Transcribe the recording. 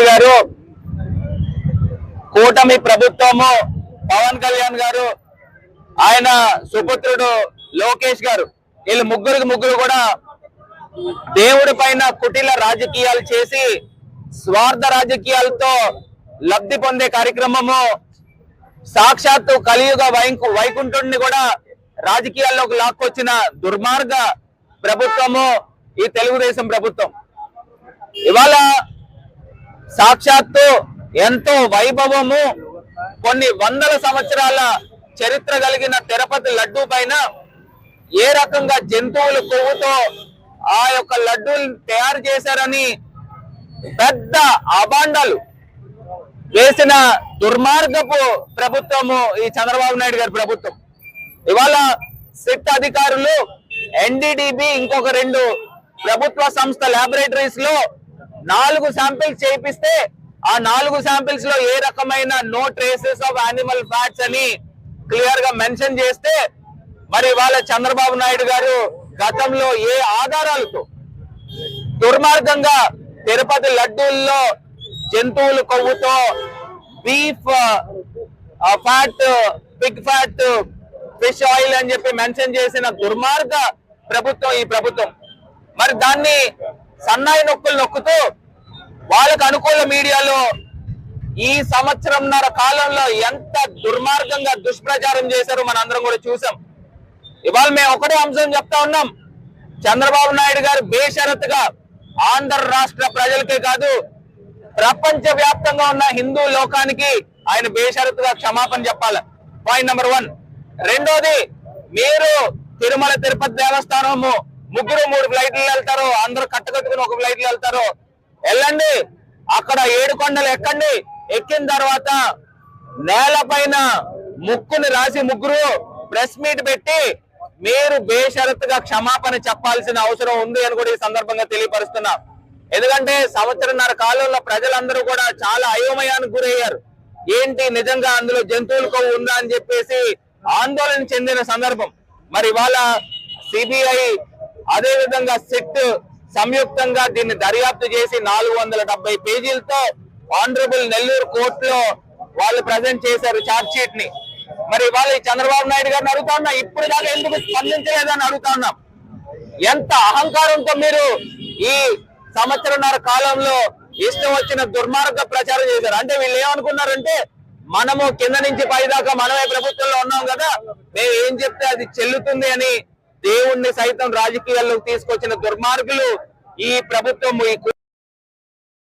నాయుడు గారు, కూటమి ప్రభుత్వము, పవన్ కళ్యాణ్ గారు, ఆయన సుపుత్రుడు లోకేష్ గారు, వీళ్ళు ముగ్గురు కూడా దేవుడి పైన కుటిల రాజకీయాలు చేసి స్వార్థ రాజకీయాలతో లబ్ధి పొందే కార్యక్రమము, సాక్షాత్తు కలియుగ వైకుంఠుడిని కూడా రాజకీయాల్లోకి లాక్కొచ్చిన దుర్మార్గ ప్రభుత్వము ఈ తెలుగుదేశం ప్రభుత్వం. ఇవాళ సాక్షాత్తు ఎంతో వైభవము, కొన్ని వందల సంవత్సరాల చరిత్ర కలిగిన తిరుపతి లడ్డూ పైన ఏ రకంగా జంతువుల కొవ్వుతో ఆ యొక్క లడ్డూలు తయారు చేశారని పెద్ద అబాండాలు వేసిన దుర్మార్గపు ప్రభుత్వము ఈ చంద్రబాబు నాయుడు గారి ప్రభుత్వం. ఇవాళ సిట్ అధికారులు, ఎన్డీడీబీ, ఇంకొక 2 ప్రభుత్వ సంస్థ ల్యాబొరేటరీస్ లో 4 శాంపిల్స్ చేయిస్తే ఆ 4 శాంపిల్స్ లో ఏ రకమైన no traces of animal fats అని క్లియర్ గా మెన్షన్ చేస్తే, మరి వాళ్ళ చంద్రబాబు నాయుడు గారు గతంలో ఏ ఆధారాలతో దుర్మార్గంగా తిరుపతి లడ్డూల్లో జంతువుల కొవ్వుతో beef fat, Pig fat, fish oil అని చెప్పి మెన్షన్ చేసిన దుర్మార్గ ప్రభుత్వం ఈ ప్రభుత్వం. మరి దాన్ని సన్నాయి నొక్కులు నొక్కుతూ వాళ్ళకు అనుకూల మీడియాలో ఈ సంవత్సరంన్నర కాలంలో ఎంత దుర్మార్గంగా దుష్ప్రచారం చేశారో మనందరం కూడా చూసాం. ఇవాళ మేము ఒకటే అంశం చెప్తా ఉన్నాం, చంద్రబాబు నాయుడు గారు బేషరతుగా ఆంధ్ర రాష్ట్ర ప్రజలకే కాదు ప్రపంచ వ్యాప్తంగా ఉన్న హిందూ లోకానికి ఆయన బేషరతుగా క్షమాపణ చెప్పాలి. Point number 1. రెండోది, మీరు తిరుమల తిరుపతి దేవస్థానము 3 ఫ్లైట్లు వెళ్తారు, అందరూ కట్టుకట్టుకుని ఒక ఫ్లైట్లు వెళ్తారు, వెళ్ళండి, అక్కడ 7 కొండలు ఎక్కండి, ఎక్కిన తర్వాత నేల పైన ముక్కుని రాసి 3 ప్రెస్ మీట్ పెట్టి మీరు బేషరతుగా క్షమాపణ చెప్పాల్సిన అవసరం ఉంది అని కూడా ఈ సందర్భంగా తెలియపరుస్తున్నా. ఎందుకంటే సంవత్సరన్నర కాలంలో ప్రజలందరూ కూడా చాలా అయోమయానికి గురయ్యారు. ఏంటి నిజంగా అందులో జంతువుల కొవ్వు ఉందా అని చెప్పేసి ఆందోళన చెందిన సందర్భం. మరి ఇవాళ సిబిఐ అదే విధంగా సిట్ సంయుక్తంగా దీన్ని దర్యాప్తు చేసి 470 పేజీలతో ఆనరబుల్ నెల్లూరు కోర్టులో వాళ్ళు ప్రజెంట్ చేశారు ఛార్జ్ షీట్ ని. మరి ఇవాళ చంద్రబాబు నాయుడు గారిని అడుగుతా ఉన్నా, ఇప్పుడు దాకా ఎందుకు స్పందించలేదని అడుగుతా ఉన్నాం. ఎంత అహంకారంతో మీరు ఈ సంవత్సరన్నర కాలంలో ఇష్టం వచ్చిన దుర్మార్గ ప్రచారం చేశారు. అంటే వీళ్ళు ఏమనుకున్నారంటే, మనము కింద నుంచి పై దాకా మనమే ప్రభుత్వంలో ఉన్నాం కదా, మేము ఏం చెప్తే అది చెల్లుతుంది అని దేవుణ్ణి సైతం రాజకీయాల్లోకి తీసుకొచ్చిన దుర్మార్గులు ఈ ప్రభుత్వం.